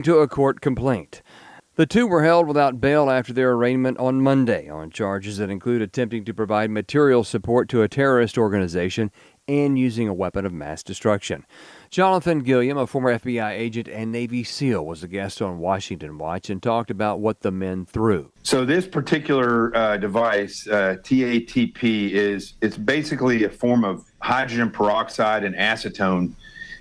to a court complaint. The two were held without bail after their arraignment on Monday on charges that include attempting to provide material support to a terrorist organization and using a weapon of mass destruction. Jonathan Gilliam, a former FBI agent and Navy SEAL, was a guest on Washington Watch and talked about what the men threw. So this particular device, TATP, it's basically a form of hydrogen peroxide and acetone,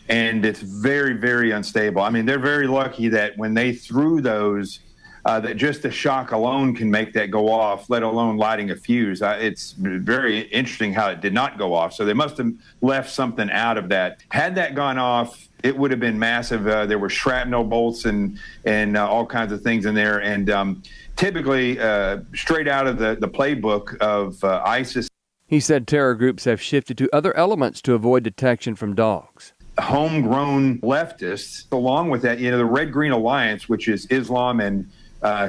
and it's very, very unstable. I mean, they're very lucky that when they threw those, that just the shock alone can make that go off, let alone lighting a fuse. It's very interesting how it did not go off. So they must have left something out of that. Had that gone off, it would have been massive. There were shrapnel bolts and all kinds of things in there. And typically, straight out of the playbook of ISIS. He said terror groups have shifted to other elements to avoid detection from dogs. Homegrown leftists, along with that, the Red-Green Alliance, which is Islam and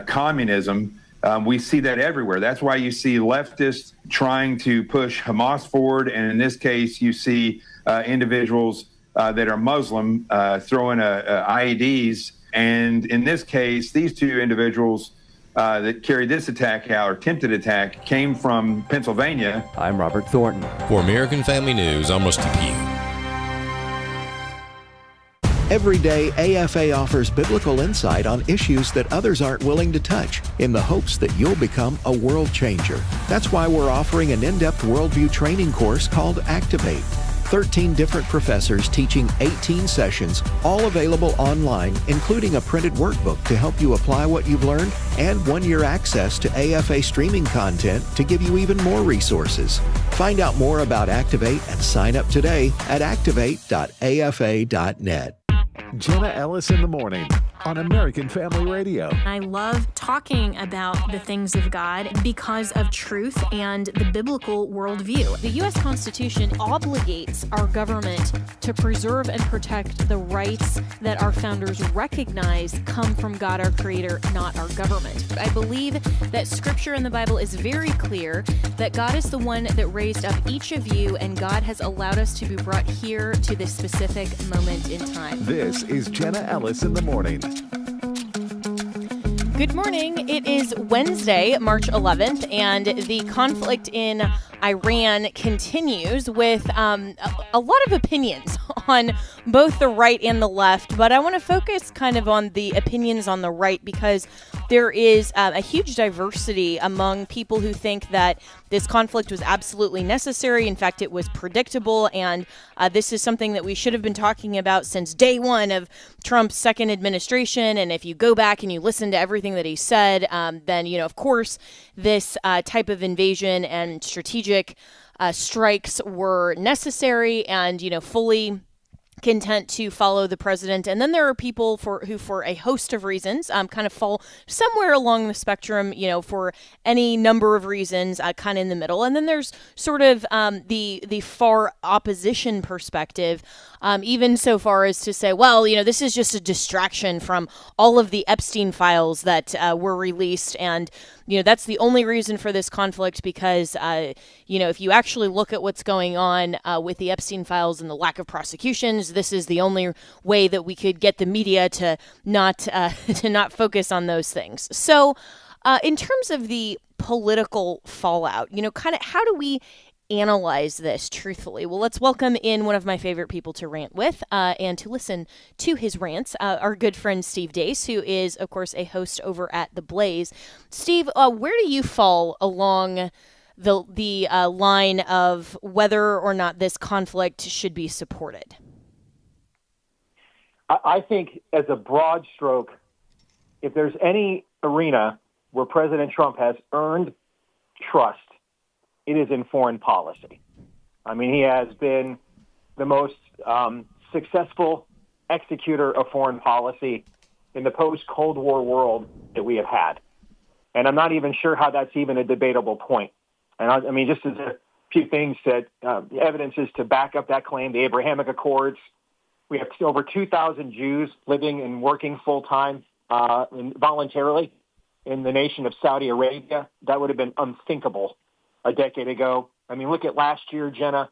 communism, we see that everywhere. That's why you see leftists trying to push Hamas forward, and in this case, you see individuals that are Muslim throwing IEDs. And in this case, these two individuals that carried this attack out, or attempted attack, came from Pennsylvania. I'm Robert Thornton. For American Family News, I'm Rusty Pugh. Every day, AFA offers biblical insight on issues that others aren't willing to touch in the hopes that you'll become a world changer. That's why we're offering an in-depth worldview training course called Activate. 13 different professors teaching 18 sessions, all available online, including a printed workbook to help you apply what you've learned and 1-year access to AFA streaming content to give you even more resources. Find out more about Activate and sign up today at activate.afa.net. Jenna Ellis in the morning on American Family Radio. I love talking about the things of God because of truth and the biblical worldview. The U.S. Constitution obligates our government to preserve and protect the rights that our founders recognize come from God, our Creator, not our government. I believe that Scripture in the Bible is very clear that God is the one that raised up each of you, and God has allowed us to be brought here to this specific moment in time. This is Jenna Ellis in the morning. Good morning. It is Wednesday, March 11th, and the conflict in Iran continues with a lot of opinions on both the right and the left, but I want to focus kind of on the opinions on the right because there is a huge diversity among people who think that this conflict was absolutely necessary. In fact, it was predictable, and this is something that we should have been talking about since day one of Trump's second administration. And if you go back and you listen to everything that he said, then, of course, this type of invasion and strategic strikes were necessary and, fully content to follow the president. And then there are people who, for a host of reasons, kind of fall somewhere along the spectrum, for any number of reasons, kind of in the middle. And then there's sort of the far opposition perspective, even so far as to say, well, this is just a distraction from all of the Epstein files that were released. And, that's the only reason for this conflict because, if you actually look at what's going on with the Epstein files and the lack of prosecutions, this is the only way that we could get the media to not focus on those things. So in terms of the political fallout, kind of how do we analyze this truthfully? Well, let's welcome in one of my favorite people to rant with and to listen to his rants, our good friend Steve Deace, who is, of course, a host over at The Blaze. Steve, where do you fall along the line of whether or not this conflict should be supported? I think as a broad stroke, if there's any arena where President Trump has earned trust, it is in foreign policy. I mean, he has been the most successful executor of foreign policy in the post-Cold War world that we have had. And I'm not even sure how that's even a debatable point. And I mean, just as a few things that evidences to back up that claim, the Abrahamic Accords, we have over 2,000 Jews living and working full-time voluntarily in the nation of Saudi Arabia. That would have been unthinkable a decade ago. I mean, look at last year, Jenna,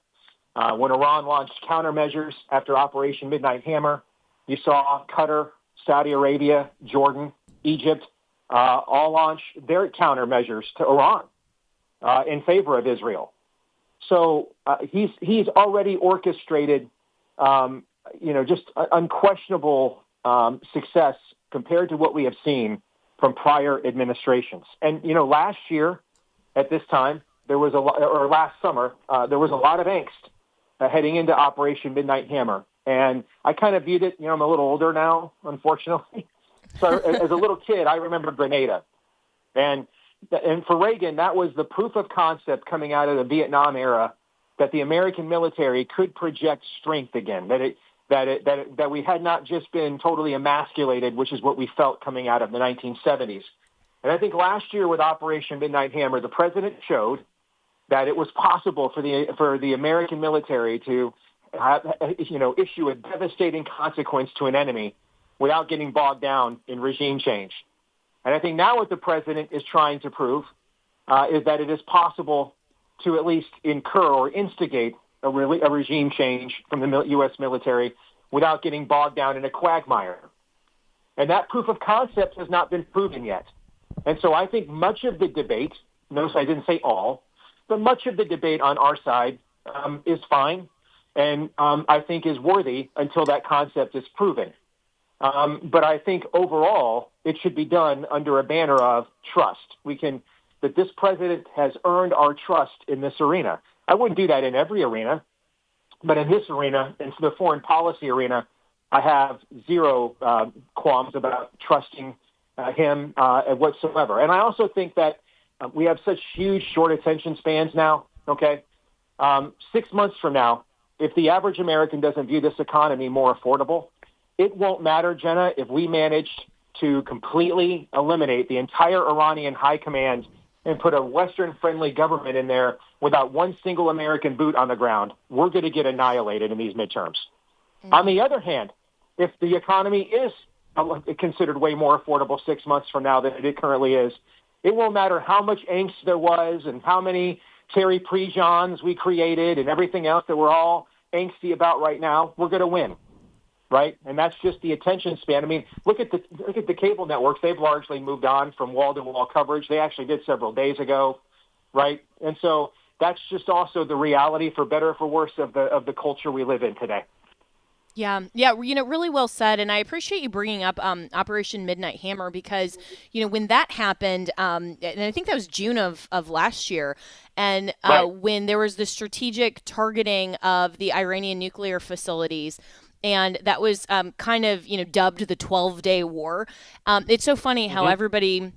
when Iran launched countermeasures after Operation Midnight Hammer. You saw Qatar Saudi Arabia, Jordan, Egypt, all launched their countermeasures to Iran in favor of Israel. So he's already orchestrated, just unquestionable success compared to what we have seen from prior administrations. And, last year at this time, last summer, there was a lot of angst heading into Operation Midnight Hammer. And I kind of viewed it, I'm a little older now, unfortunately. So as a little kid, I remember Grenada. And for Reagan, that was the proof of concept coming out of the Vietnam era that the American military could project strength again, that we had not just been totally emasculated, which is what we felt coming out of the 1970s. And I think last year with Operation Midnight Hammer, the president showed that it was possible for the American military to issue a devastating consequence to an enemy without getting bogged down in regime change. And I think now what the president is trying to prove is that it is possible to at least incur or instigate a regime change from the U.S. military without getting bogged down in a quagmire. And that proof of concept has not been proven yet. And so I think much of the debate, notice I didn't say all, but much of the debate on our side is fine and I think is worthy until that concept is proven. But I think overall it should be done under a banner of trust. That this president has earned our trust in this arena. I wouldn't do that in every arena, but in this arena, in the foreign policy arena, I have zero qualms about trusting him whatsoever. And I also think that we have such huge short attention spans now, okay? 6 months from now, if the average American doesn't view this economy more affordable, it won't matter, Jenna, if we manage to completely eliminate the entire Iranian high command and put a Western-friendly government in there without one single American boot on the ground. We're going to get annihilated in these midterms. Mm-hmm. On the other hand, if the economy is considered way more affordable 6 months from now than it currently is, it won't matter how much angst there was and how many Terry Prejons we created and everything else that we're all angsty about right now. We're going to win. Right, and that's just the attention span. I mean, look at the cable networks. They've largely moved on from wall-to-wall coverage. They actually did several days ago, right? And so that's just also the reality, for better or for worse, of the culture we live in today. Yeah, really well said, and I appreciate you bringing up Operation Midnight Hammer because, when that happened, and I think that was June of last year, and right. When there was the strategic targeting of the Iranian nuclear facilities. And that was kind of, dubbed the 12-day war. It's so funny how everybody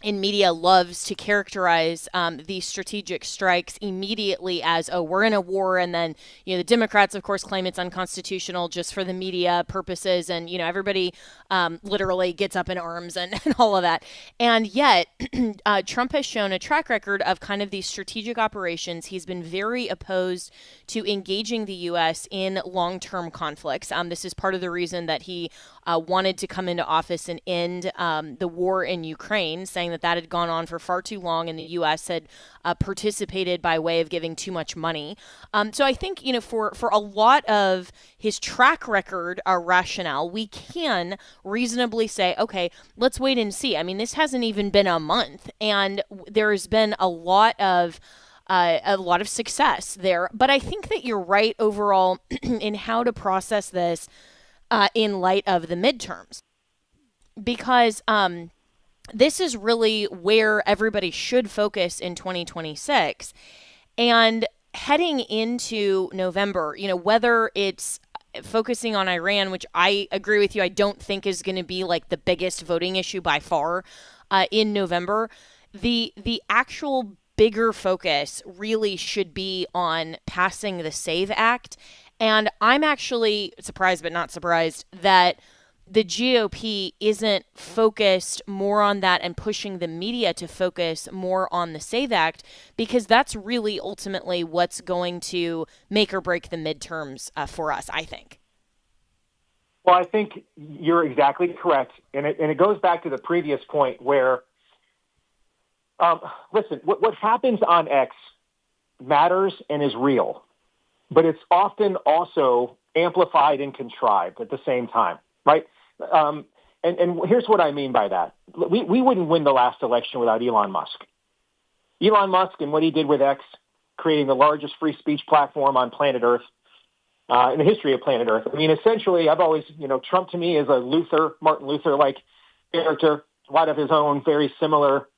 in media loves to characterize these strategic strikes immediately as, oh, we're in a war. And then, the Democrats, of course, claim it's unconstitutional just for the media purposes. And, everybody literally gets up in arms and all of that. And yet Trump has shown a track record of kind of these strategic operations. He's been very opposed to engaging the U.S. in long-term conflicts. This is part of the reason that he wanted to come into office and end the war in Ukraine, saying that had gone on for far too long and the U.S. had participated by way of giving too much money. So I think, for a lot of his track record, our rationale, we can reasonably say, okay, let's wait and see. I mean, this hasn't even been a month, and there's been a lot of success there. But I think that you're right overall in how to process this in light of the midterms, because this is really where everybody should focus in 2026. And heading into November, whether it's focusing on Iran, which I agree with you, I don't think is going to be like the biggest voting issue by far in November, the actual bigger focus really should be on passing the SAVE Act. And I'm actually surprised, but not surprised, that the GOP isn't focused more on that and pushing the media to focus more on the SAVE Act, because that's really ultimately what's going to make or break the midterms for us, I think. Well, I think you're exactly correct. And it goes back to the previous point where, listen, what happens on X matters and is real, but it's often also amplified and contrived at the same time, right? and here's what I mean by that. We wouldn't win the last election without Elon Musk. Elon Musk and what he did with X, creating the largest free speech platform on planet Earth, in the history of planet Earth. I mean, essentially, I've always, Trump to me is a Martin Luther-like character, a lot of his own very similar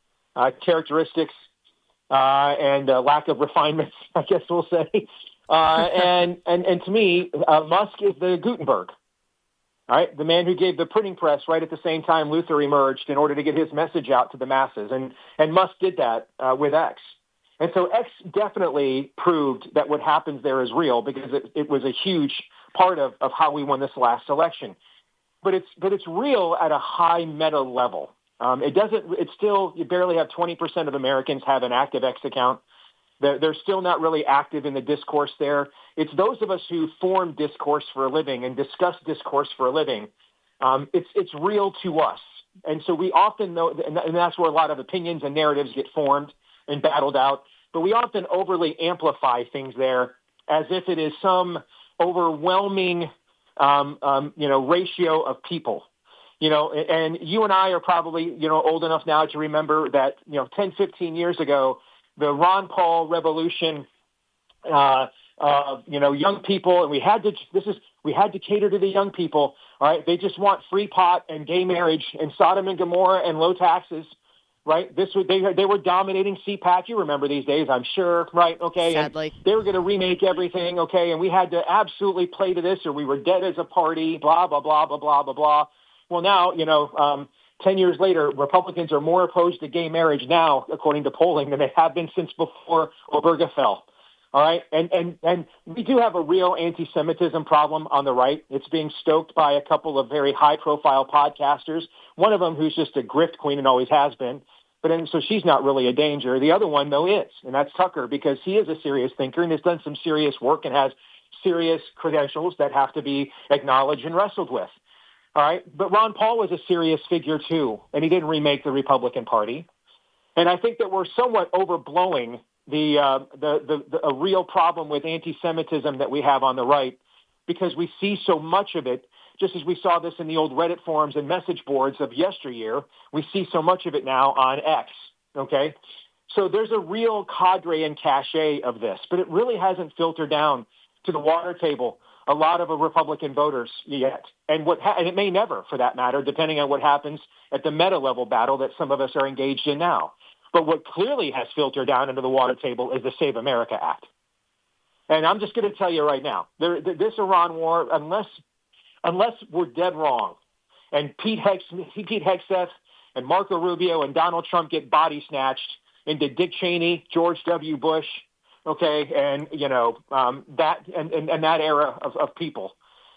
characteristics and lack of refinement, I guess we'll say. And to me, Musk is the Gutenberg. All right, the man who gave the printing press right at the same time Luther emerged in order to get his message out to the masses. And Musk did that with X. And so X definitely proved that what happens there is real because it was a huge part of how we won this last election. But it's real at a high meta level. You barely have 20% of Americans have an active X account. They're still not really active in the discourse there. It's those of us who form discourse for a living and discuss discourse for a living. It's real to us. And so we often know, and that's where a lot of opinions and narratives get formed and battled out. But we often overly amplify things there as if it is some overwhelming, ratio of people. And you and I are probably, old enough now to remember that, 10, 15 years ago, the Ron Paul revolution, young people, and we had to cater to the young people. All right. They just want free pot and gay marriage and Sodom and Gomorrah and low taxes. Right. They were dominating CPAC. You remember these days, I'm sure. Right. OK. Sadly. And they were going to remake everything. OK. And we had to absolutely play to this or we were dead as a party, blah, blah, blah, blah, blah, blah, blah. Well, now, 10 years later, Republicans are more opposed to gay marriage now, according to polling, than they have been since before Obergefell. All right. And we do have a real anti-Semitism problem on the right. It's being stoked by a couple of very high-profile podcasters, one of them who's just a grift queen and always has been. So she's not really a danger. The other one, though, is, and that's Tucker, because he is a serious thinker and has done some serious work and has serious credentials that have to be acknowledged and wrestled with. All right. But Ron Paul was a serious figure, too, and he didn't remake the Republican Party. And I think that we're somewhat overblowing a real problem with anti-Semitism that we have on the right because we see so much of it, just as we saw this in the old Reddit forums and message boards of yesteryear. We see so much of it now on X. OK, so there's a real cadre and cachet of this, but it really hasn't filtered down to the water table a lot of Republican voters yet. And and it may never, for that matter, depending on what happens at the meta level battle that some of us are engaged in now. But what clearly has filtered down into the water table is the Save America Act. And I'm just going to tell you right now, this Iran war, unless we're dead wrong, and Pete Hegseth and Marco Rubio and Donald Trump get body snatched into Dick Cheney, George W. Bush, okay, and that era of people,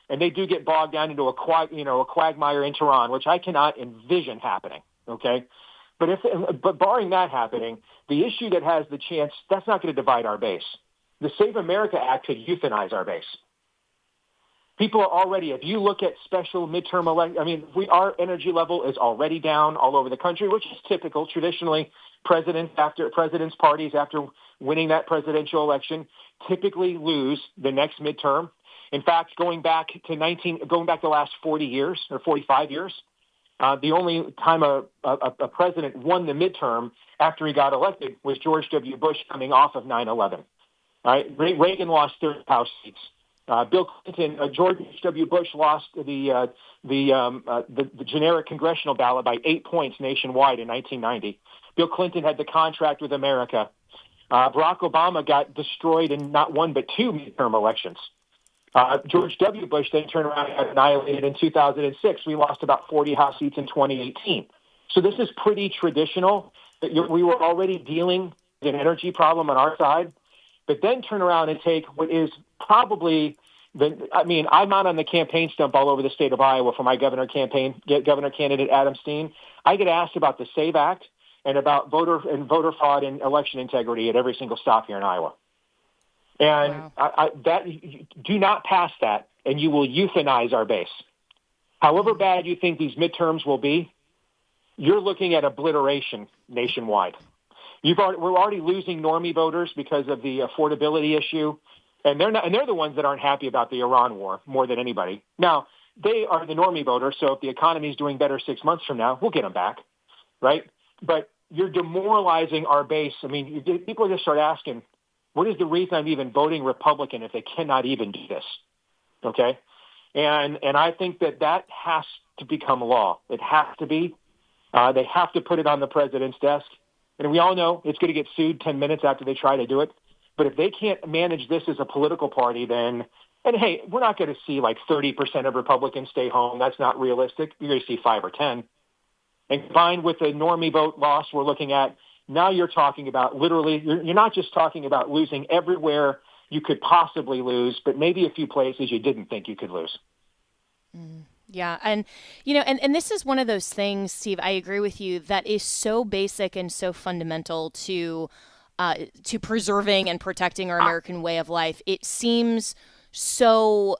and they do get bogged down into a quagmire in Tehran, which I cannot envision happening. Okay, but barring that happening, the issue that has the chance that's not going to divide our base. The Save America Act could euthanize our base. People are already, if you look at special midterm our energy level is already down all over the country, which is typical. Traditionally, presidents parties after winning that presidential election typically lose the next midterm. In fact, going back the last 40 years or 45 years, the only time a president won the midterm after he got elected was George W. Bush coming off of 9/11. All right, Reagan lost 30 House seats. Bill Clinton, George W. Bush lost the generic congressional ballot by 8 points nationwide in 1990. Bill Clinton had the contract with America. Barack Obama got destroyed in not one but two midterm elections. George W. Bush then turned around and got annihilated in 2006. We lost about 40 House seats in 2018. So this is pretty traditional. We were already dealing with an energy problem on our side, but then turn around and take what is probably I'm out on the campaign stump all over the state of Iowa for my governor candidate Adam Steen. I get asked about the SAVE Act and about voter fraud and election integrity at every single stop here in Iowa. And wow. Do not pass that, and you will euthanize our base. However bad you think these midterms will be, you're looking at obliteration nationwide. We're already losing normie voters because of the affordability issue, and they're the ones that aren't happy about the Iran war more than anybody. Now, they are the normie voter. So if the economy is doing better 6 months from now, we'll get them back, right? But you're demoralizing our base. I mean, people just start asking, what is the reason I'm even voting Republican if they cannot even do this? Okay. And I think that has to become law. It has to be. They have to put it on the president's desk. And we all know it's going to get sued 10 minutes after they try to do it. But if they can't manage this as a political party, then, and hey, we're not going to see like 30% of Republicans stay home. That's not realistic. You're going to see 5 or 10. And combined with the normie vote loss we're looking at, now you're talking about literally, you're not just talking about losing everywhere you could possibly lose, but maybe a few places you didn't think you could lose. Yeah. And, and this is one of those things, Steve, I agree with you, that is so basic and so fundamental to preserving and protecting our American way of life. It seems so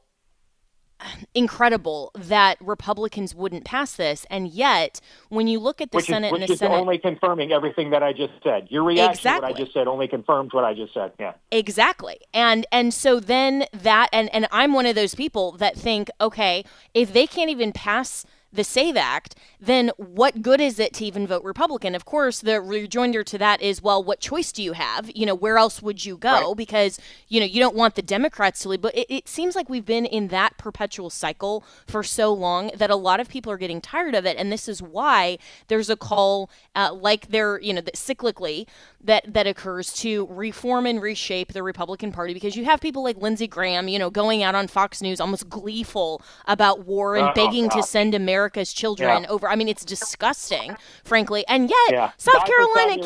incredible that Republicans wouldn't pass this. And yet, when you look at the Senate and the Senate... only confirming everything that I just said. Your reaction to what I just said only confirms what I just said. Yeah. Exactly. And so then that, and I'm one of those people that think, okay, if they can't even pass the SAVE Act, then what good is it to even vote Republican? Of course, the rejoinder to that is, well, what choice do you have? Where else would you go? Right. Because, you don't want the Democrats to lead. But it seems like we've been in that perpetual cycle for so long that a lot of people are getting tired of it. And this is why there's a call, cyclically, that occurs to reform and reshape the Republican Party, because you have people like Lindsey Graham, going out on Fox News almost gleeful about war and begging to send America's children over. I mean, it's disgusting, frankly. And yet, South Carolina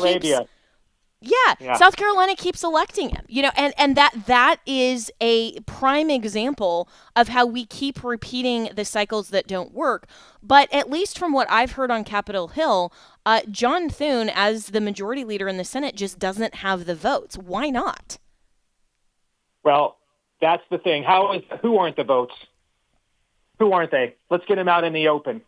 South Carolina keeps electing him. And that is a prime example of how we keep repeating the cycles that don't work. But at least from what I've heard on Capitol Hill, John Thune, as the majority leader in the Senate, just doesn't have the votes. Why not? Well, that's the thing. Who aren't the votes? Who aren't they? Let's get them out in the open.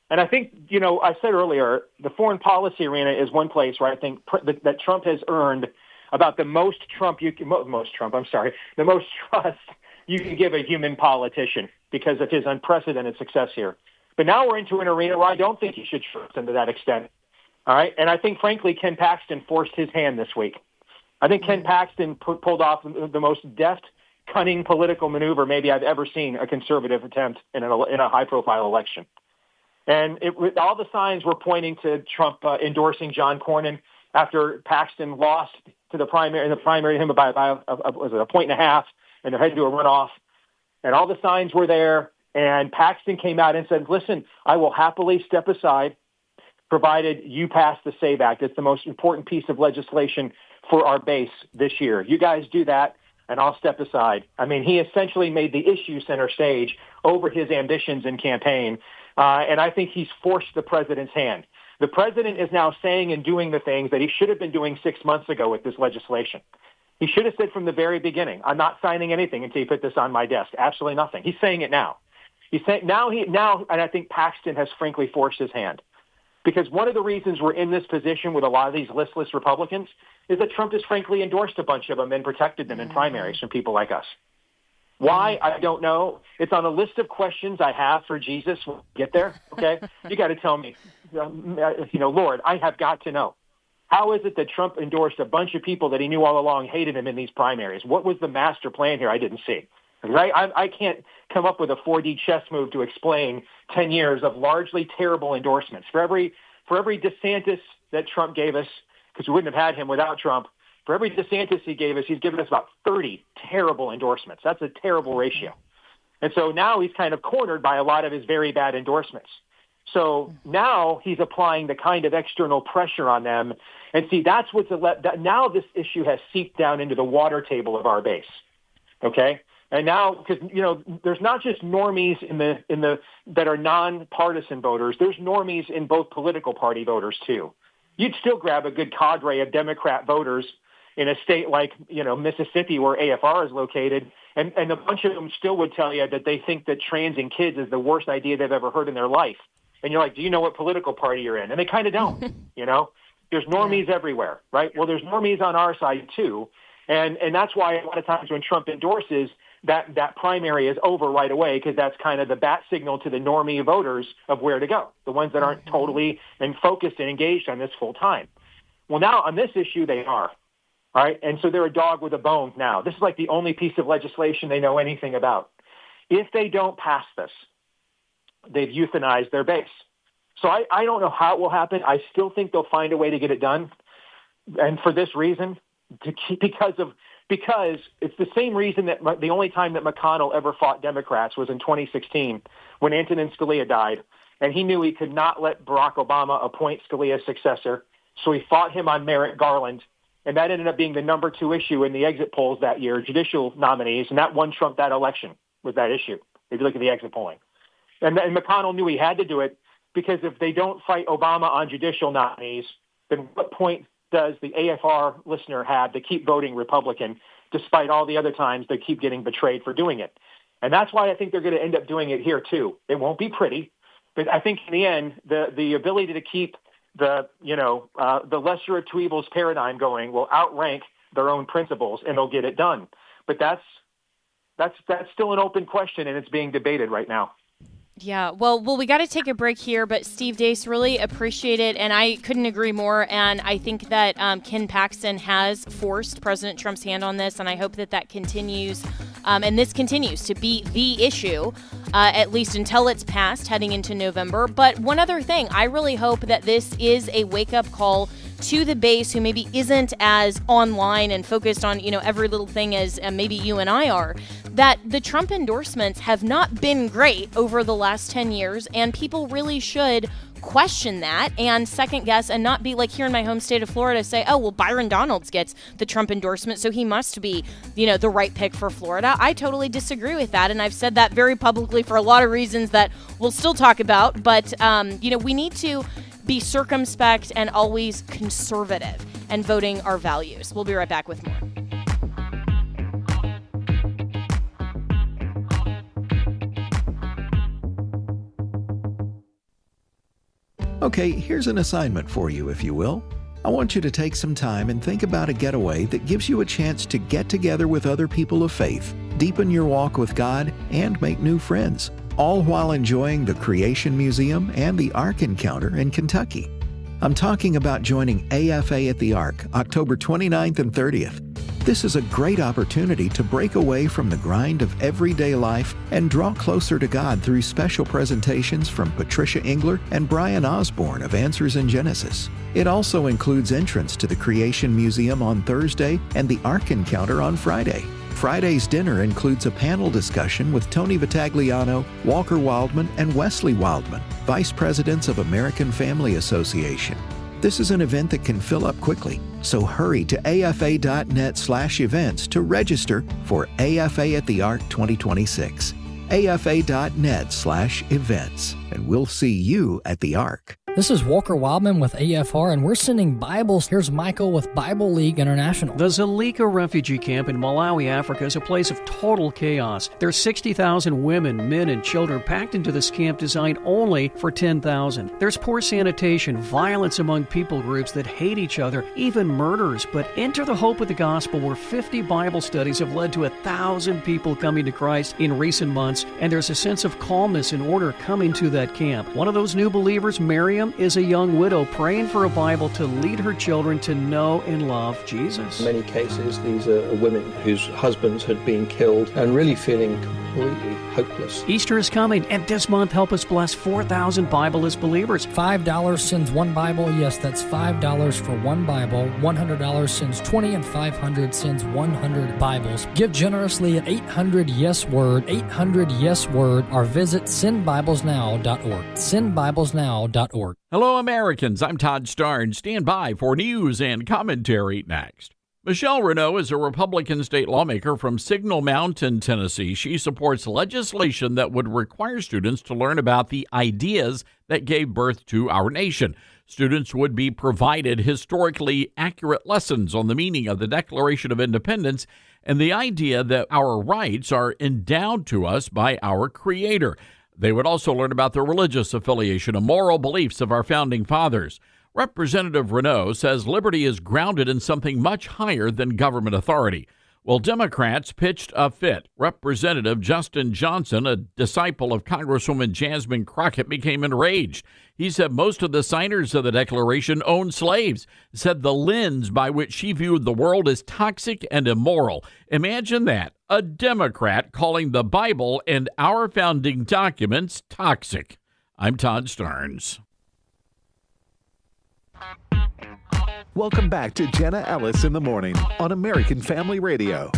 And I think, I said earlier, the foreign policy arena is one place where I think that Trump has earned about the most trust you can give a human politician because of his unprecedented success here. But now we're into an arena where I don't think he should trust him to that extent. All right. And I think, frankly, Ken Paxton forced his hand this week. I think Ken Paxton pulled off the most deft, cunning political maneuver maybe I've ever seen a conservative attempt in a high-profile election. And all the signs were pointing to Trump endorsing John Cornyn after Paxton lost to the primary to him by was it a 1.5, and they're heading to a runoff. And all the signs were there. And Paxton came out and said, listen, I will happily step aside provided you pass the SAVE Act. It's the most important piece of legislation for our base this year. You guys do that, and I'll step aside. I mean, he essentially made the issue center stage over his ambitions in campaign. And I think he's forced the president's hand. The president is now saying and doing the things that he should have been doing 6 months ago with this legislation. He should have said from the very beginning, I'm not signing anything until you put this on my desk. Absolutely nothing. He's saying it now. He's saying now, and I think Paxton has frankly forced his hand. Because one of the reasons we're in this position with a lot of these listless Republicans is that Trump has frankly endorsed a bunch of them and protected them in primaries from people like us. Why? I don't know. It's on a list of questions I have for Jesus when we get there, okay? You got to tell me, Lord, I have got to know. How is it that Trump endorsed a bunch of people that he knew all along hated him in these primaries? What was the master plan here I didn't see? Right? I can't come up with a 4D chess move to explain 10 years of largely terrible endorsements. For every DeSantis that Trump gave us, because we wouldn't have had him without Trump, for every DeSantis he gave us, he's given us about 30 terrible endorsements. That's a terrible ratio. And so now he's kind of cornered by a lot of his very bad endorsements. So now he's applying the kind of external pressure on them. And see, that's what's now this issue has seeped down into the water table of our base. Okay? And now, because, there's not just normies in the that are nonpartisan voters. There's normies in both political party voters, too. You'd still grab a good cadre of Democrat voters in a state like, Mississippi, where AFR is located, and a bunch of them still would tell you that they think that transing kids is the worst idea they've ever heard in their life. And you're like, do you know what political party you're in? And they kind of don't, There's normies everywhere, right? Well, there's normies on our side, too. And that's why a lot of times when Trump endorses, that primary is over right away, because that's kind of the bat signal to the normie voters of where to go, the ones that aren't totally and focused and engaged on this full time. Well, now on this issue, they are. All right, and so they're a dog with a bone now. This is like the only piece of legislation they know anything about. If they don't pass this, they've euthanized their base. So I don't know how it will happen. I still think they'll find a way to get it done. And for this reason, because it's the same reason that the only time that McConnell ever fought Democrats was in 2016 when Antonin Scalia died. And he knew he could not let Barack Obama appoint Scalia's successor. So he fought him on Merrick Garland. And that ended up being the number 2 issue in the exit polls that year, judicial nominees. And that won Trump that election, was that issue, if you look at the exit polling. And McConnell knew he had to do it, because if they don't fight Obama on judicial nominees, then what point does the AFR listener have to keep voting Republican, despite all the other times they keep getting betrayed for doing it? And that's why I think they're going to end up doing it here, too. It won't be pretty, but I think in the end, the ability to keep the lesser of two evils paradigm going will outrank their own principles, and they'll get it done. But that's still an open question, and it's being debated right now. Yeah, well, we got to take a break here, but Steve Deace, really appreciate it, and I couldn't agree more, and I think that Ken Paxton has forced President Trump's hand on this, and I hope that continues, and this continues to be the issue, at least until it's passed heading into November. But one other thing, I really hope that this is a wake-up call to the base who maybe isn't as online and focused on, every little thing as maybe you and I are, that the Trump endorsements have not been great over the last 10 years, and people really should question that and second guess and not be like here in my home state of Florida, say, oh, well, Byron Donalds gets the Trump endorsement, so he must be, the right pick for Florida. I totally disagree with that, and I've said that very publicly for a lot of reasons that we'll still talk about, but, we need to be circumspect and always conservative and voting our values. We'll be right back with more. Okay, here's an assignment for you, if you will. I want you to take some time and think about a getaway that gives you a chance to get together with other people of faith, deepen your walk with God, and make new friends, all while enjoying the Creation Museum and the Ark Encounter in Kentucky. I'm talking about joining AFA at the Ark, October 29th and 30th. This is a great opportunity to break away from the grind of everyday life and draw closer to God through special presentations from Patricia Engler and Brian Osborne of Answers in Genesis. It also includes entrance to the Creation Museum on Thursday and the Ark Encounter on Friday. Friday's dinner includes a panel discussion with Tony Vitagliano, Walker Wildman, and Wesley Wildman, Vice Presidents of American Family Association. This is an event that can fill up quickly, so hurry to afa.net/events to register for AFA at the Ark 2026. afa.net/events, and we'll see you at the Ark. This is Walker Wildman with AFR, and we're sending Bibles. Here's Michael with Bible League International. The Zulika refugee camp in Malawi, Africa is a place of total chaos. There's 60,000 women, men, and children packed into this camp designed only for 10,000. There's poor sanitation, violence among people groups that hate each other, even murders. But enter the hope of the gospel, where 50 Bible studies have led to 1,000 people coming to Christ in recent months, and there's a sense of calmness and order coming to that camp. One of those new believers, Miriam, is a young widow praying for a Bible to lead her children to know and love Jesus. In many cases, these are women whose husbands had been killed and really feeling completely hopeless. Easter is coming, and this month help us bless 4,000 Bible-less believers. $5 sends one Bible. Yes, that's $5 for one Bible. $100 sends 20, and $500 sends 100 Bibles. Give generously at 800-YES-WORD, 800-YES-WORD, or visit sendbiblesnow.org. Sendbiblesnow.org. Hello, Americans. I'm Todd Starnes. Stand by for news and commentary next. Michelle Renault is a Republican state lawmaker from Signal Mountain, Tennessee. She supports legislation that would require students to learn about the ideas that gave birth to our nation. Students would be provided historically accurate lessons on the meaning of the Declaration of Independence and the idea that our rights are endowed to us by our Creator. They would also learn about the religious affiliation and moral beliefs of our founding fathers. Representative Renault says liberty is grounded in something much higher than government authority. Well, Democrats pitched a fit. Representative Justin Johnson, a disciple of Congresswoman Jasmine Crockett, became enraged. He said most of the signers of the Declaration owned slaves, said the lens by which she viewed the world as toxic and immoral. Imagine that, a Democrat calling the Bible and our founding documents toxic. I'm Todd Starnes. Welcome back to Jenna Ellis in the Morning on American Family Radio.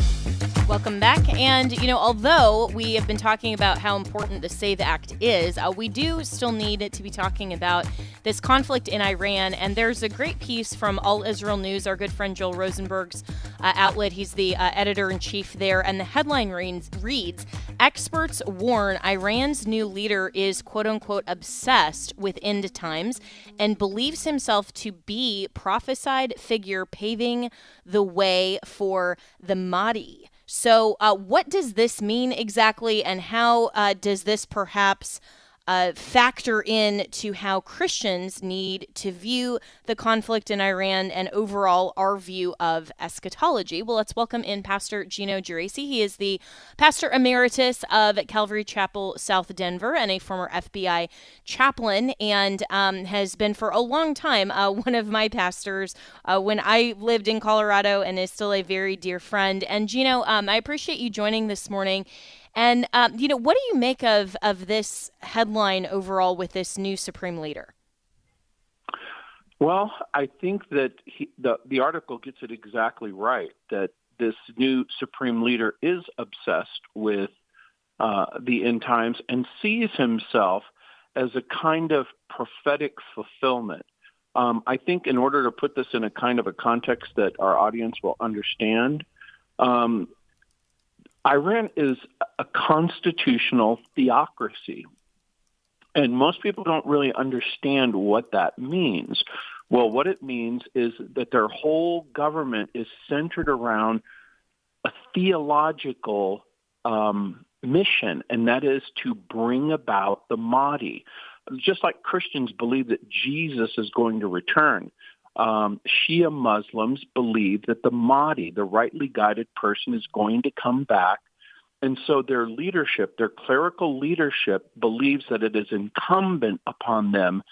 Welcome back. And, although we have been talking about how important the SAVE Act is, we do still need to be talking about this conflict in Iran. And there's a great piece from All Israel News, our good friend Joel Rosenberg's outlet. He's the editor-in-chief there. And the headline reads, experts warn Iran's new leader is, quote-unquote, obsessed with end times and believes himself to be prophesied figure paving the way for the Mahdi. So what does this mean exactly, and how does this perhaps factor in to how Christians need to view the conflict in Iran and overall our view of eschatology? Well, let's welcome in Pastor Gino Geraci. He is the pastor emeritus of Calvary Chapel, South Denver, and a former FBI chaplain, and has been for a long time one of my pastors when I lived in Colorado, and is still a very dear friend. And Gino, I appreciate you joining this morning. And, what do you make of this headline overall with this new Supreme Leader? Well, I think that the article gets it exactly right, that this new Supreme Leader is obsessed with the end times and sees himself as a kind of prophetic fulfillment. I think in order to put this in a kind of a context that our audience will understand, Iran is a constitutional theocracy, and most people don't really understand what that means. Well, what it means is that their whole government is centered around a theological mission, and that is to bring about the Mahdi. Just like Christians believe that Jesus is going to return, Shia Muslims believe that the Mahdi, the rightly guided person, is going to come back. And so their leadership, their clerical leadership, believes that it is incumbent upon them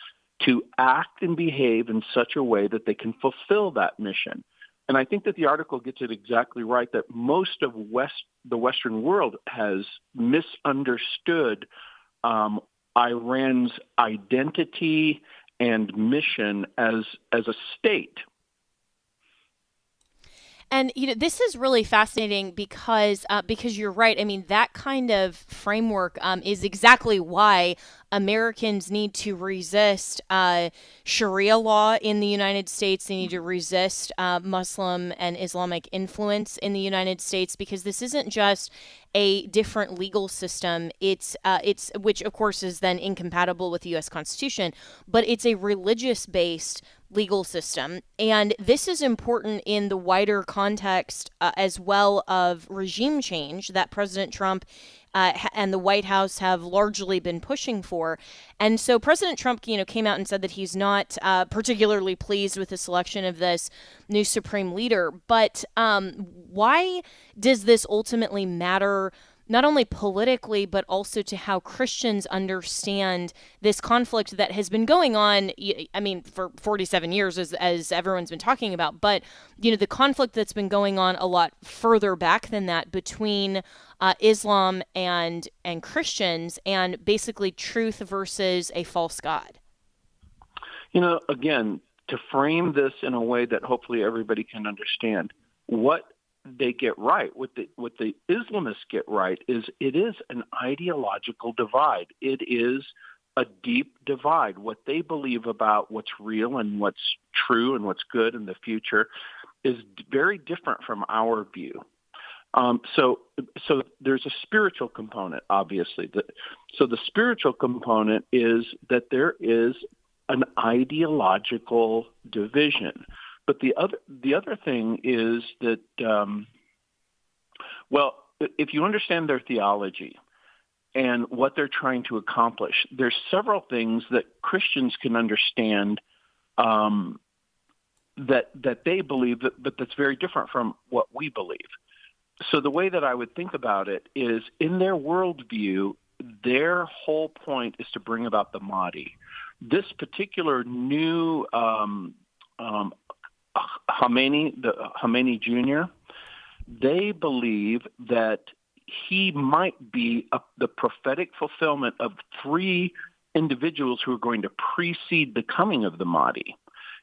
to act and behave in such a way that they can fulfill that mission. And I think that the article gets it exactly right, that most of the Western world has misunderstood Iran's identity and mission as a state. And this is really fascinating because you're right. I mean, that kind of framework is exactly why Americans need to resist Sharia law in the United States. They need to resist Muslim and Islamic influence in the United States, because this isn't just a different legal system. It's which of course is then incompatible with the U.S. Constitution, but it's a religious-based legal system. And this is important in the wider context as well of regime change that President Trump and the White House have largely been pushing for. And so President Trump, came out and said that he's not particularly pleased with the selection of this new Supreme Leader. But why does this ultimately matter, not only politically, but also to how Christians understand this conflict that has been going on, for 47 years, as everyone's been talking about, but, the conflict that's been going on a lot further back than that between Islam and Christians, and basically truth versus a false god? Again, to frame this in a way that hopefully everybody can understand, what they get right, what the Islamists get right, is it is an ideological divide. It is a deep divide. What they believe about what's real and what's true and what's good in the future is very different from our view. So there's a spiritual component, obviously. So the spiritual component is that there is an ideological division. But the other thing is that, if you understand their theology and what they're trying to accomplish, there's several things that Christians can understand that they believe, but that's very different from what we believe. So the way that I would think about it is, in their worldview, their whole point is to bring about the Mahdi. This particular new Khomeini Jr., they believe that he might be the prophetic fulfillment of three individuals who are going to precede the coming of the Mahdi.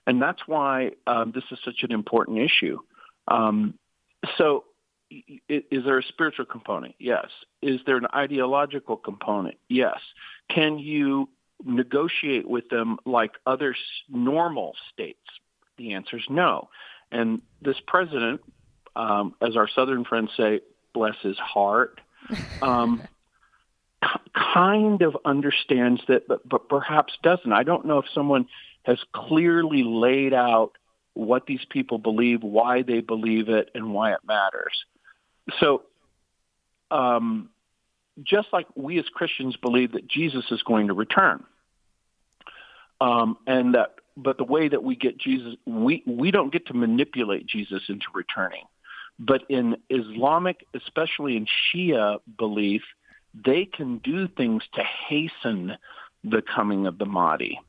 And that's why this is such an important issue. So is there a spiritual component? Yes. Is there an ideological component? Yes. Can you negotiate with them like other normal states? The answer is no. And this president, as our Southern friends say, bless his heart, kind of understands that, but perhaps doesn't. I don't know if someone has clearly laid out what these people believe, why they believe it, and why it matters. So just like we as Christians believe that Jesus is going to return, but the way that we get Jesus, we don't get to manipulate Jesus into returning. But in Islamic, especially in Shia belief, they can do things to hasten the coming of the Mahdi.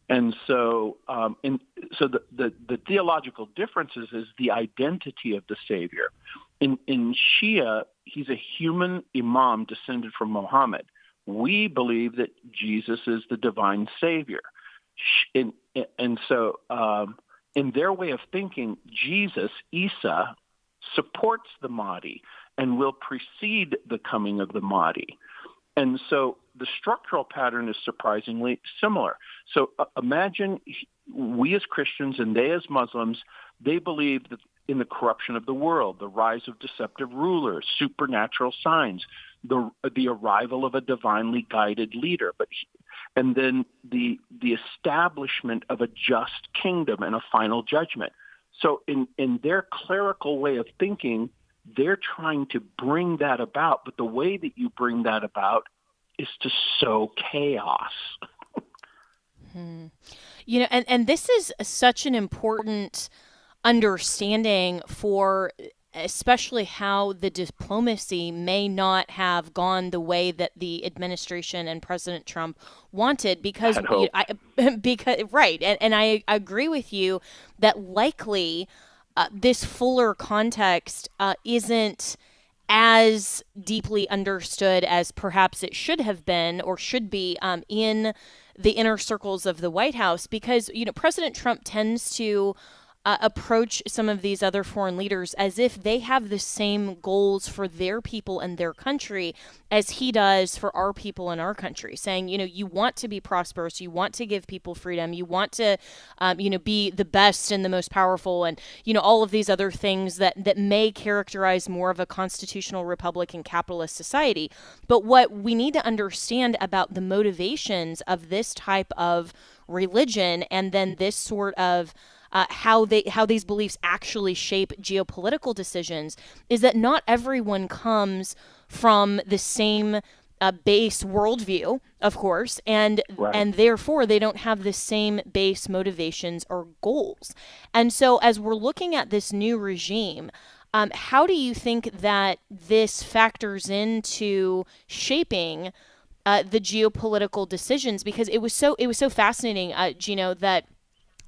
And so, the theological differences is the identity of the Savior. In Shia, he's a human imam descended from Muhammad. We believe that Jesus is the divine Savior. And so, in their way of thinking, Jesus, Isa, supports the Mahdi and will precede the coming of the Mahdi. And so the structural pattern is surprisingly similar. So imagine we as Christians and they as Muslims, they believe that in the corruption of the world, the rise of deceptive rulers, supernatural signs, the arrival of a divinely guided leader, and then the establishment of a just kingdom and a final judgment. So in their clerical way of thinking, they're trying to bring that about, but the way that you bring that about is to sow chaos. You know, and this is such an important understanding for especially how the diplomacy may not have gone the way that the administration and President Trump wanted, because right, and I agree with you that likely this fuller context isn't as deeply understood as perhaps it should have been or should be in the inner circles of the White House, because President Trump tends to approach some of these other foreign leaders as if they have the same goals for their people and their country as he does for our people and our country, saying, you want to be prosperous, you want to give people freedom, you want to, be the best and the most powerful, and, all of these other things that may characterize more of a constitutional Republican capitalist society. But what we need to understand about the motivations of this type of religion, and then this sort of how these beliefs actually shape geopolitical decisions, is that not everyone comes from the same base worldview, of course, and therefore they don't have the same base motivations or goals. And so as we're looking at this new regime, how do you think that this factors into shaping the geopolitical decisions? Because it was so fascinating, Gino, that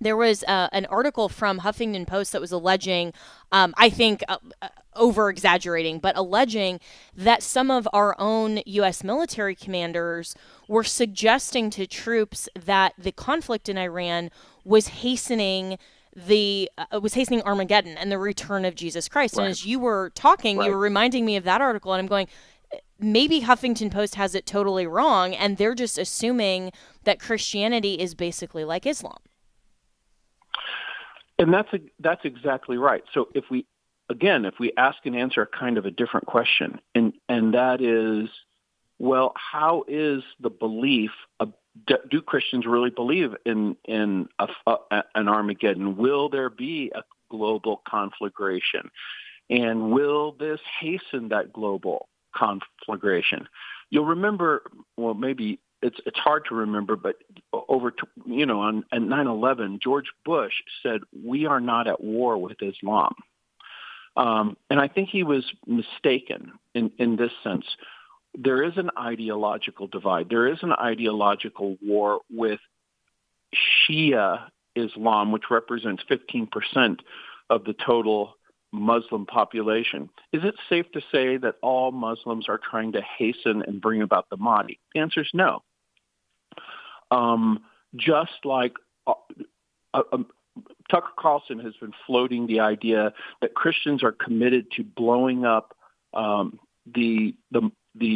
there was an article from Huffington Post that was alleging, I think over-exaggerating, but alleging that some of our own U.S. military commanders were suggesting to troops that the conflict in Iran was hastening Armageddon and the return of Jesus Christ. Right. And as you were talking, you were reminding me of that article, and I'm going, maybe Huffington Post has it totally wrong, and they're just assuming that Christianity is basically like Islam. And that's exactly right. So if we ask and answer kind of a different question, and that is, well, how is the belief do Christians really believe in an Armageddon? Will there be a global conflagration? And will this hasten that global conflagration? You'll remember, well, maybe it's hard to remember, but on 9/11, George Bush said, "We are not at war with Islam." And I think he was mistaken in this sense. There is an ideological divide. There is an ideological war with Shia Islam, which represents 15% of the total Muslim population. Is it safe to say that all Muslims are trying to hasten and bring about the Mahdi? The answer is no. Just like Tucker Carlson has been floating the idea that Christians are committed to blowing up the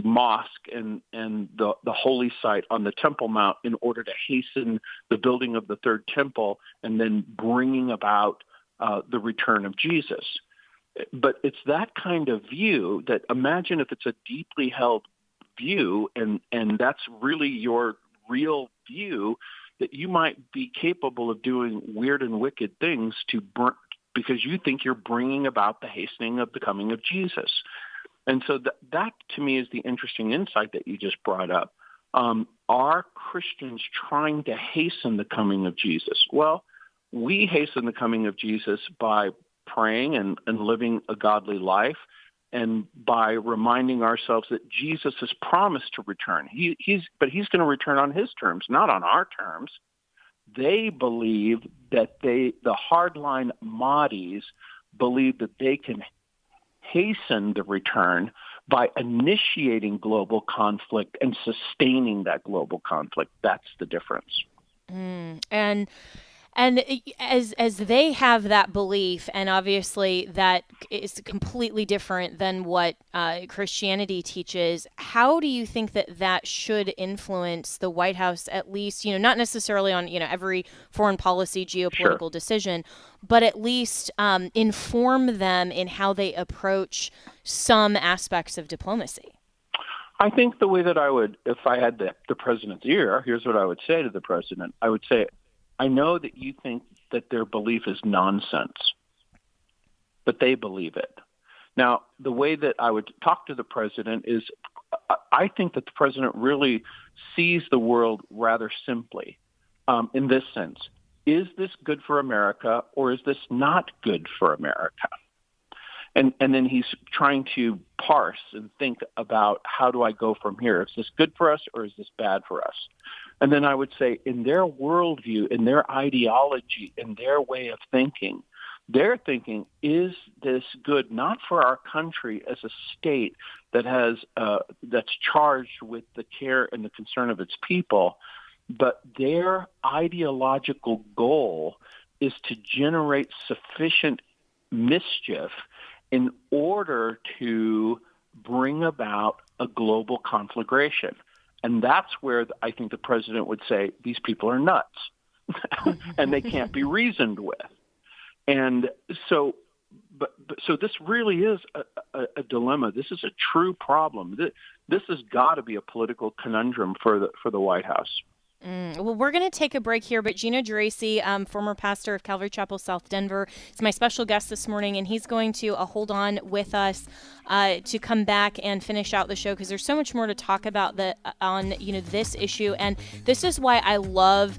mosque and the holy site on the Temple Mount in order to hasten the building of the third temple and then bringing about the return of Jesus. But it's that kind of view that, imagine if it's a deeply held view and that's really your real view, that you might be capable of doing weird and wicked things because you think you're bringing about the hastening of the coming of Jesus. And so that to me is the interesting insight that you just brought up. Are Christians trying to hasten the coming of Jesus? Well, we hasten the coming of Jesus by praying and living a godly life, and by reminding ourselves that Jesus has promised to return. But he's going to return on his terms, not on our terms. They believe that the hardline Mahdis believe that they can hasten the return by initiating global conflict and sustaining that global conflict. That's the difference. And as they have that belief, and obviously that is completely different than what Christianity teaches, how do you think that should influence the White House, at least, not necessarily on, every foreign policy, geopolitical decision, but at least inform them in how they approach some aspects of diplomacy? I think the way that I would, if I had the president's ear, here's what I would say to the president. I would say, I know that you think that their belief is nonsense, but they believe it. Now, the way that I would talk to the president is, I think that the president really sees the world rather simply in this sense. Is this good for America, or is this not good for America? And then he's trying to parse and think about, how do I go from here? Is this good for us, or is this bad for us? And then I would say, in their worldview, in their ideology, in their way of thinking, they're thinking, is this good not for our country as a state that has that's charged with the care and the concern of its people, but their ideological goal is to generate sufficient mischief in order to bring about a global conflagration. And that's where I think the president would say, these people are nuts and they can't be reasoned with. And so, so this really is a dilemma. This is a true problem. This has got to be a political conundrum for the White House. Well, we're going to take a break here, but Gino Geraci, former pastor of Calvary Chapel, South Denver, is my special guest this morning, and he's going to hold on with us to come back and finish out the show, because there's so much more to talk about on this issue, and this is why I love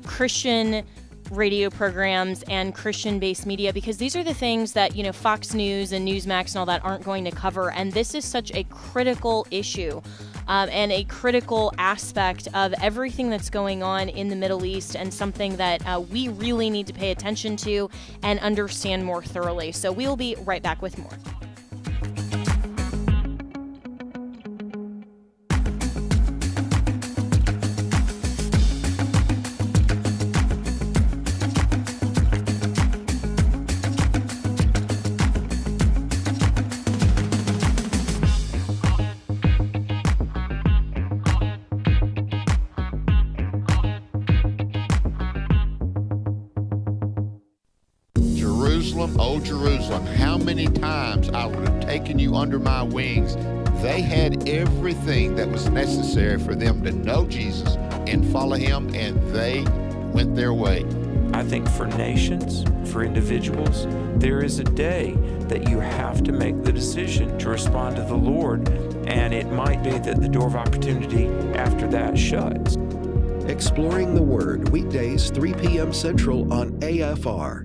Christian radio programs and Christian-based media, because these are the things that Fox News and Newsmax and all that aren't going to cover, and this is such a critical issue. And a critical aspect of everything that's going on in the Middle East, and something that we really need to pay attention to and understand more thoroughly. So we'll be right back with more. Oh, Jerusalem, how many times I would have taken you under my wings. They had everything that was necessary for them to know Jesus and follow him, and they went their way. I think for nations, for individuals, there is a day that you have to make the decision to respond to the Lord, and it might be that the door of opportunity after that shuts. Exploring the Word, weekdays 3 p.m. Central on AFR.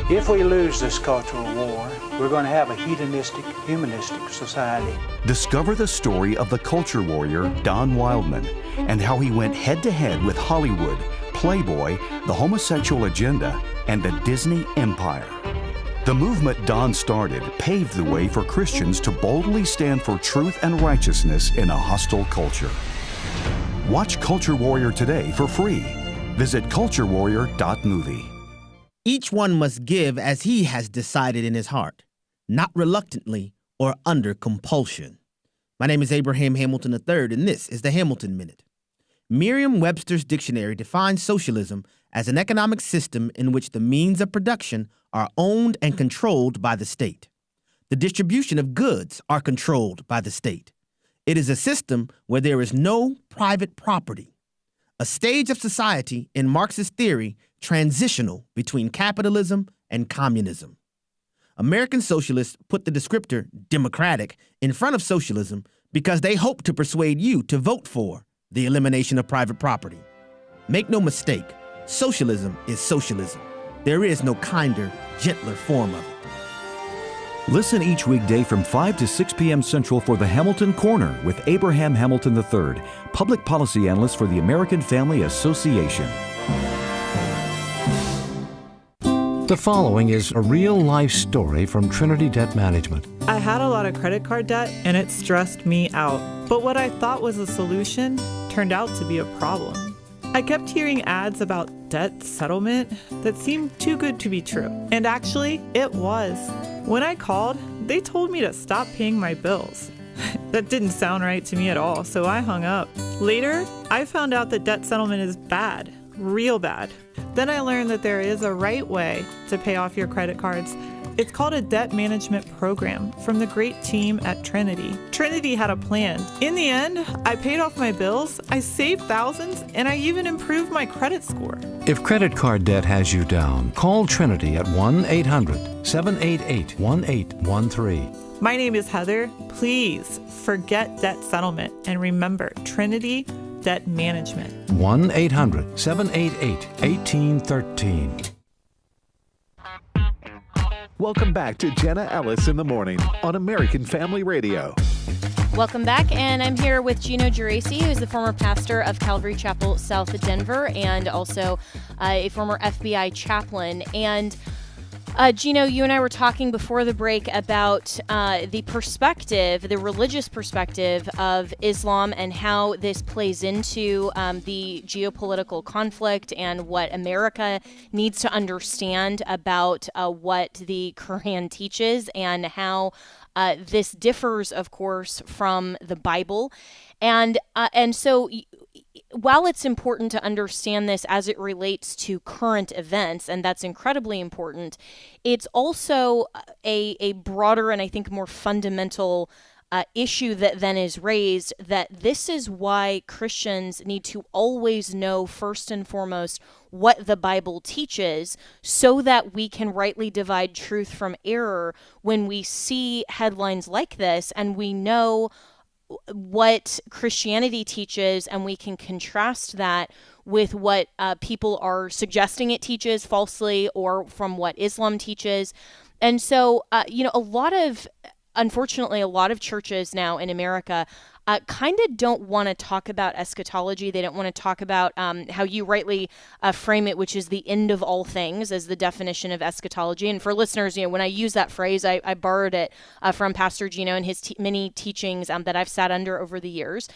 If we lose this cultural war, we're going to have a hedonistic, humanistic society. Discover the story of the culture warrior Don Wildman and how he went head-to-head with Hollywood, Playboy, the homosexual agenda, and the Disney empire. The movement Don started paved the way for Christians to boldly stand for truth and righteousness in a hostile culture. Watch Culture Warrior today for free. Visit culturewarrior.movie. Each one must give as he has decided in his heart, not reluctantly or under compulsion. My name is Abraham Hamilton III, and this is the Hamilton Minute. Merriam-Webster's dictionary defines socialism as an economic system in which the means of production are owned and controlled by the state. The distribution of goods are controlled by the state. It is a system where there is no private property. A stage of society, in Marxist theory, transitional between capitalism and communism. American socialists put the descriptor democratic in front of socialism because they hope to persuade you to vote for the elimination of private property. Make no mistake, socialism is socialism. There is no kinder, gentler form of it. Listen each weekday from 5 to 6 p.m. Central for the Hamilton Corner with Abraham Hamilton III, Public Policy Analyst for the American Family Association. The following is a real-life story from Trinity Debt Management. I had a lot of credit card debt, and it stressed me out. But what I thought was a solution turned out to be a problem. I kept hearing ads about debt settlement that seemed too good to be true. And actually, it was. When I called, they told me to stop paying my bills. That didn't sound right to me at all, so I hung up. Later, I found out that debt settlement is bad, real bad. Then I learned that there is a right way to pay off your credit cards. It's called a debt management program from the great team at Trinity. Trinity had a plan. In the end, I paid off my bills, I saved thousands, and I even improved my credit score. If credit card debt has you down, call Trinity at 1-800-788-1813. My name is Heather. Please forget debt settlement and remember Trinity Debt Management. 1-800-788-1813. Welcome back to Jenna Ellis in the Morning on American Family Radio. Welcome back, and I'm here with Gino Geraci, who is the former pastor of Calvary Chapel, South Denver, and also a former FBI chaplain. And Gino, you and I were talking before the break about the perspective, the religious perspective of Islam and how this plays into the geopolitical conflict and what America needs to understand about what the Quran teaches and how this differs, of course, from the Bible. And so while it's important to understand this as it relates to current events, and that's incredibly important, it's also a broader and I think more fundamental issue that then is raised, that this is why Christians need to always know first and foremost what the Bible teaches so that we can rightly divide truth from error when we see headlines like this and we know what Christianity teaches, and we can contrast that with what people are suggesting it teaches falsely or from what Islam teaches. And so, unfortunately, a lot of churches now in America kind of don't want to talk about eschatology. They don't want to talk about how you rightly frame it, which is the end of all things as the definition of eschatology. And for listeners, when I use that phrase, I borrowed it from Pastor Gino and his many teachings that I've sat under over the years.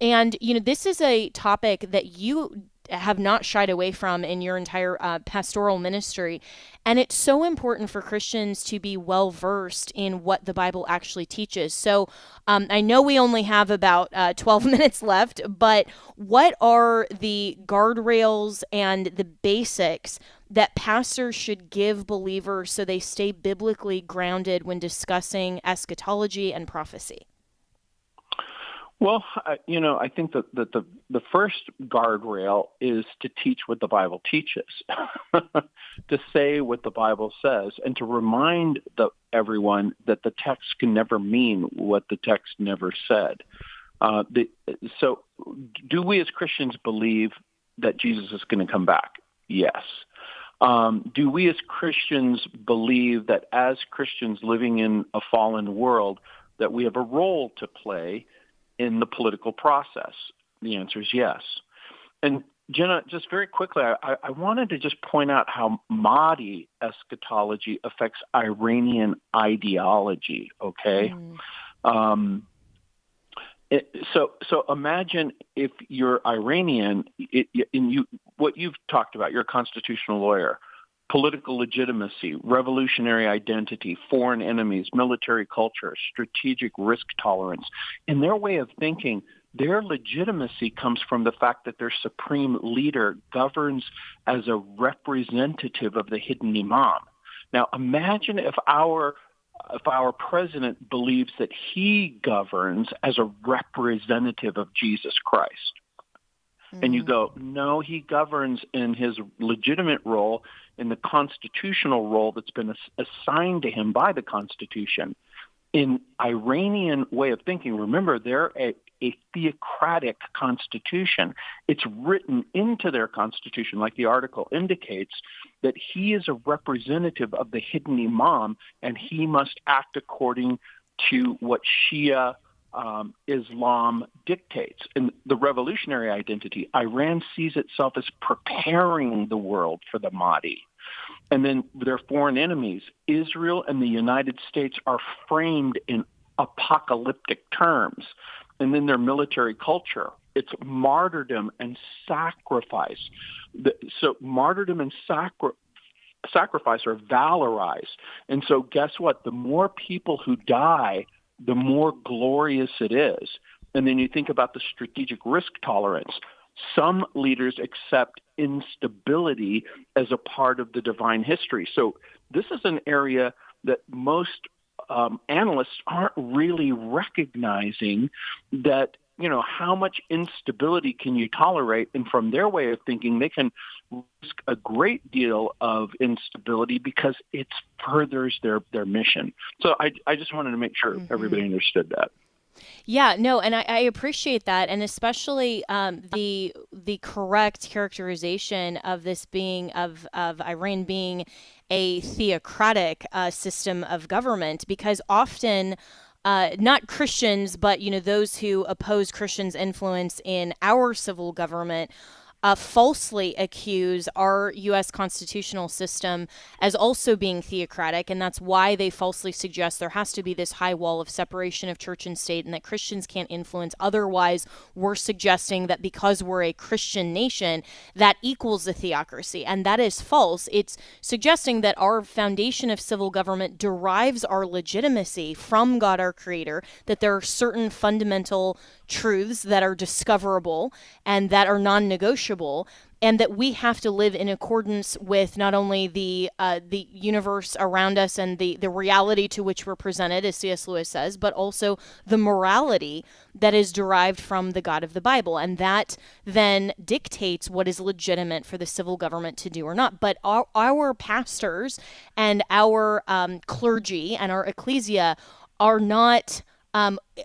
And, this is a topic that you have not shied away from in your entire pastoral ministry. And it's so important for Christians to be well versed in what the Bible actually teaches. So I know we only have about 12 minutes left, but what are the guardrails and the basics that pastors should give believers so they stay biblically grounded when discussing eschatology and prophecy? Well, I think that the first guardrail is to teach what the Bible teaches, to say what the Bible says, and to remind everyone that the text can never mean what the text never said. So do we as Christians believe that Jesus is going to come back? Yes. Do we as Christians believe that as Christians living in a fallen world, that we have a role to play in the political process? The answer is yes. And Jenna, just very quickly, I wanted to just point out how Mahdi eschatology affects Iranian ideology, okay? So imagine if you're Iranian, what you've talked about, you're a constitutional lawyer, political legitimacy, revolutionary identity, foreign enemies, military culture, strategic risk tolerance. In their way of thinking, their legitimacy comes from the fact that their supreme leader governs as a representative of the hidden imam. Now, imagine if our president believes that he governs as a representative of Jesus Christ. And you go, no, he governs in his legitimate role, in the constitutional role that's been assigned to him by the Constitution. In Iranian way of thinking, remember, they're a theocratic constitution. It's written into their constitution, like the article indicates, that he is a representative of the hidden imam, and he must act according to what Shia Islam dictates. In the revolutionary identity, Iran sees itself as preparing the world for the Mahdi. And then their foreign enemies, Israel and the United States, are framed in apocalyptic terms. And then their military culture, it's martyrdom and sacrifice. So martyrdom and sacrifice are valorized. And so guess what? The more people who die, the more glorious it is. And then you think about the strategic risk tolerance. Some leaders accept instability as a part of the divine history. So this is an area that most analysts aren't really recognizing, that, you know, how much instability can you tolerate? And from their way of thinking, they can risk a great deal of instability because it furthers their mission. So I just wanted to make sure everybody understood that. Yeah, no, and I appreciate that, and especially the correct characterization of this being of Iran being a theocratic system of government, because often not Christians, but those who oppose Christians' influence in our civil government falsely accuse our U.S. constitutional system as also being theocratic, and that's why they falsely suggest there has to be this high wall of separation of church and state and that Christians can't influence. Otherwise, we're suggesting that because we're a Christian nation, that equals a theocracy, and that is false. It's suggesting that our foundation of civil government derives our legitimacy from God, our Creator, that there are certain fundamental truths that are discoverable and that are non-negotiable, and that we have to live in accordance with not only the universe around us and the reality to which we're presented, as C.S. Lewis says, but also the morality that is derived from the God of the Bible. And that then dictates what is legitimate for the civil government to do or not. But our pastors and our clergy and our ecclesia are not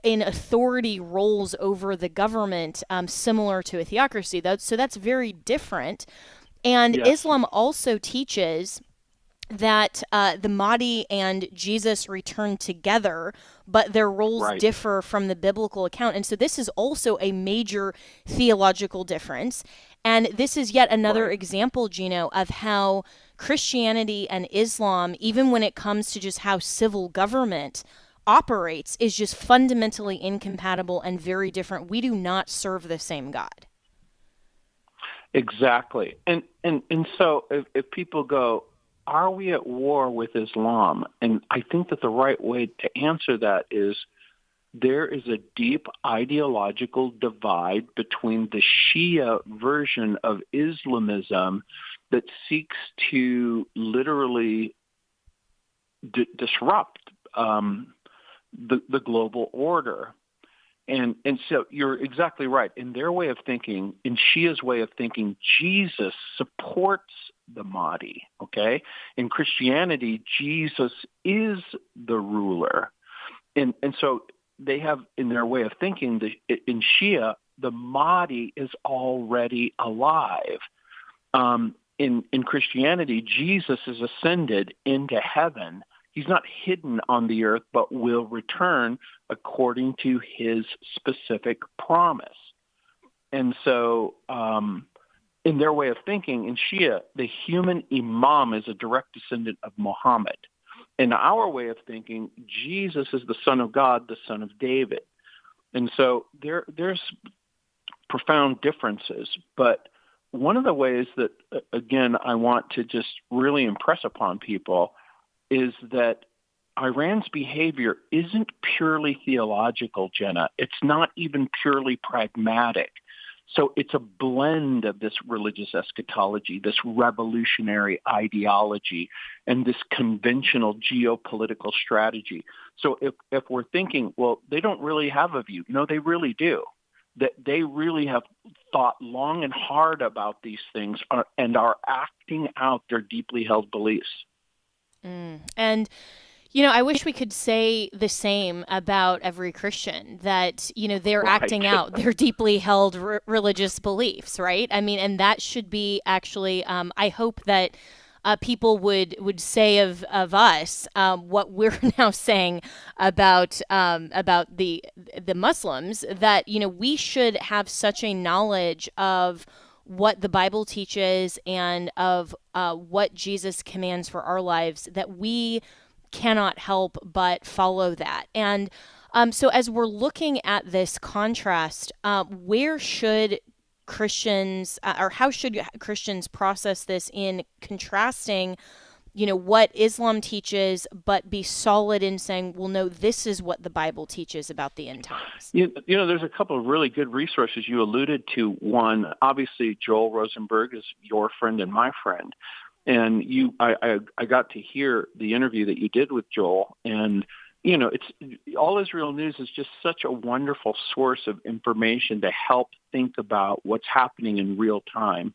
in authority roles over the government, similar to a theocracy. So that's very different. And yes. Islam also teaches that the Mahdi and Jesus return together, but their roles differ from the biblical account. And so this is also a major theological difference. And this is yet another example, Gino, of how Christianity and Islam, even when it comes to just how civil government operates, is just fundamentally incompatible and very different. We do not serve the same God. Exactly. And so if people go, are we at war with Islam? And I think that the right way to answer that is there is a deep ideological divide between the Shia version of Islamism that seeks to literally disrupt the global order. And so you're exactly right. In their way of thinking, in Shia's way of thinking, Jesus supports the Mahdi, okay? In Christianity, Jesus is the ruler. And so they have, in their way of thinking, in Shia, the Mahdi is already alive. in Christianity, Jesus is ascended into heaven. He's not hidden on the earth, but will return according to his specific promise. And so in their way of thinking, in Shia, the human imam is a direct descendant of Muhammad. In our way of thinking, Jesus is the Son of God, the Son of David. And so there's profound differences. But one of the ways that, again, I want to just really impress upon people is that Iran's behavior isn't purely theological, Jenna. It's not even purely pragmatic. So it's a blend of this religious eschatology, this revolutionary ideology, and this conventional geopolitical strategy. So if we're thinking, well, they don't really have a view. No, they really do. That they really have thought long and hard about these things and are acting out their deeply held beliefs. And I wish we could say the same about every Christian, that, they're Right. acting out their deeply held religious beliefs, right? I mean, and that should be actually, I hope that people would say of us what we're now saying about the Muslims, that, we should have such a knowledge of what the Bible teaches and of what Jesus commands for our lives, that we cannot help but follow that. And so as we're looking at this contrast, where should Christians or how should Christians process this in contrasting, what Islam teaches, but be solid in saying, well, no, this is what the Bible teaches about the end times? There's a couple of really good resources. You alluded to one. Obviously, Joel Rosenberg is your friend and my friend. And I got to hear the interview that you did with Joel, and it's All Israel News is just such a wonderful source of information to help think about what's happening in real time.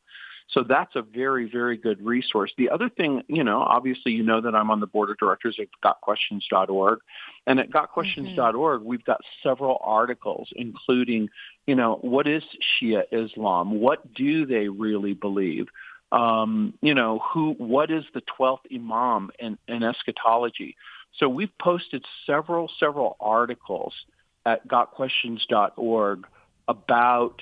So that's a very, very good resource. The other thing, obviously, that I'm on the board of directors at gotquestions.org, and at gotquestions.org, we've got several articles, including, what is Shia Islam? What do they really believe? What is the 12th Imam in eschatology? So we've posted several articles at gotquestions.org about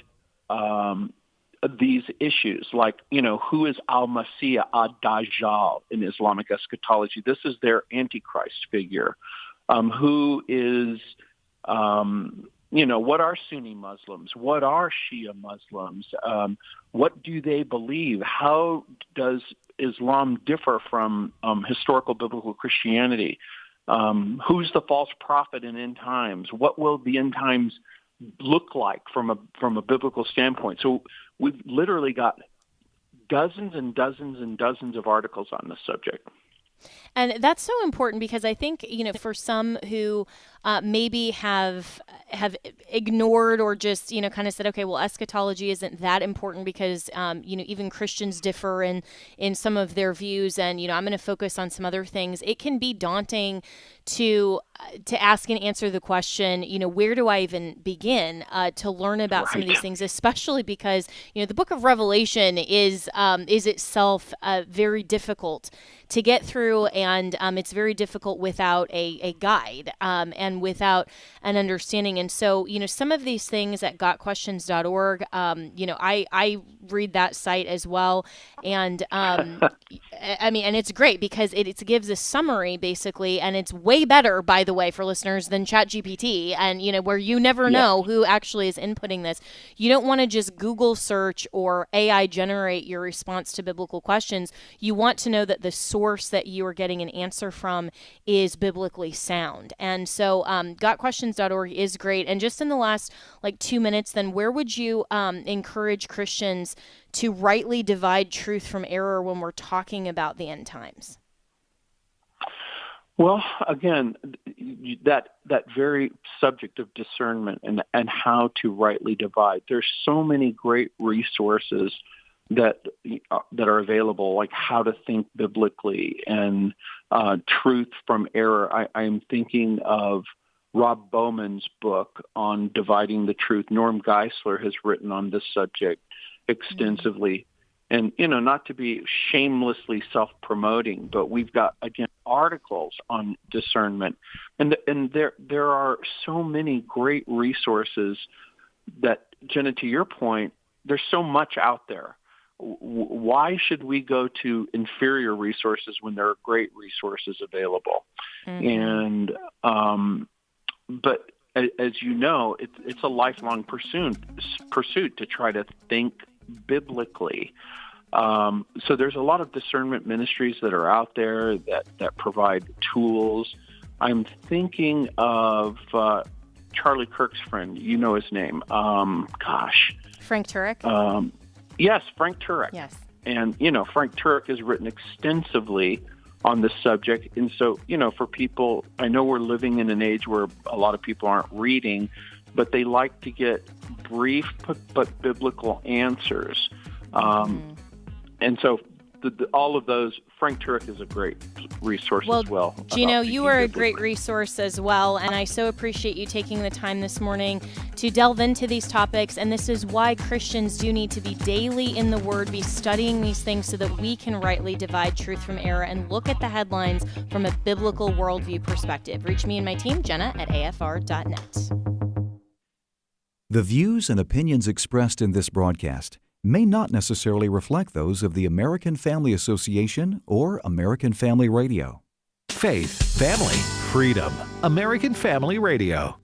these issues, like, who is Al-Masih ad-Dajjal in Islamic eschatology? This is their Antichrist figure. Who is, what are Sunni Muslims? What are Shia Muslims? What do they believe? How does Islam differ from historical biblical Christianity? Who's the false prophet in end times? What will the end times look like from a biblical standpoint? So we've literally got dozens and dozens and dozens of articles on this subject. And that's so important because I think, for some who maybe have ignored or just, kind of said, okay, well, eschatology isn't that important because, even Christians differ in some of their views, and, I'm going to focus on some other things. It can be daunting to ask and answer the question, where do I even begin to learn about some of these things, especially because, the book of Revelation is itself very difficult to get through, and it's very difficult without a guide and without an understanding. And so, some of these things at gotquestions.org, I read that site as well. And and it's great because it gives a summary basically, and it's way better, by the way, for listeners than ChatGPT, and where you never know who actually is inputting this. You don't want to just Google search or AI generate your response to biblical questions. You want to know that the source that you are getting an answer from is biblically sound. And so gotquestions.org is great. And just in the last 2 minutes, then where would you encourage Christians to rightly divide truth from error when we're talking about the end times? Well, again, that very subject of discernment and how to rightly divide. There's so many great resources that are available, like how to think biblically and truth from error. I'm thinking of Rob Bowman's book on dividing the truth. Norm Geisler has written on this subject extensively. And, not to be shamelessly self-promoting, but we've got, again, articles on discernment. And there are so many great resources that, Jenna, to your point, there's so much out there. Why should we go to inferior resources when there are great resources available? Mm-hmm. And but as you know, it's a lifelong pursuit to try to think biblically. So there's a lot of discernment ministries that are out there that provide tools. I'm thinking of Charlie Kirk's friend. You know his name. Frank Turek. Yes, Frank Turek. Yes. And, Frank Turek has written extensively on this subject. And so, for people, I know we're living in an age where a lot of people aren't reading, but they like to get brief but biblical answers. And so all of those, Frank Turek is a great resource as well. Gino, you are a great resource as well, and I so appreciate you taking the time this morning to delve into these topics. And this is why Christians do need to be daily in the Word, be studying these things so that we can rightly divide truth from error and look at the headlines from a biblical worldview perspective. Reach me and my team, Jenna, at afr.net. The views and opinions expressed in this broadcast may not necessarily reflect those of the American Family Association or American Family Radio. Faith, family, freedom. American Family Radio.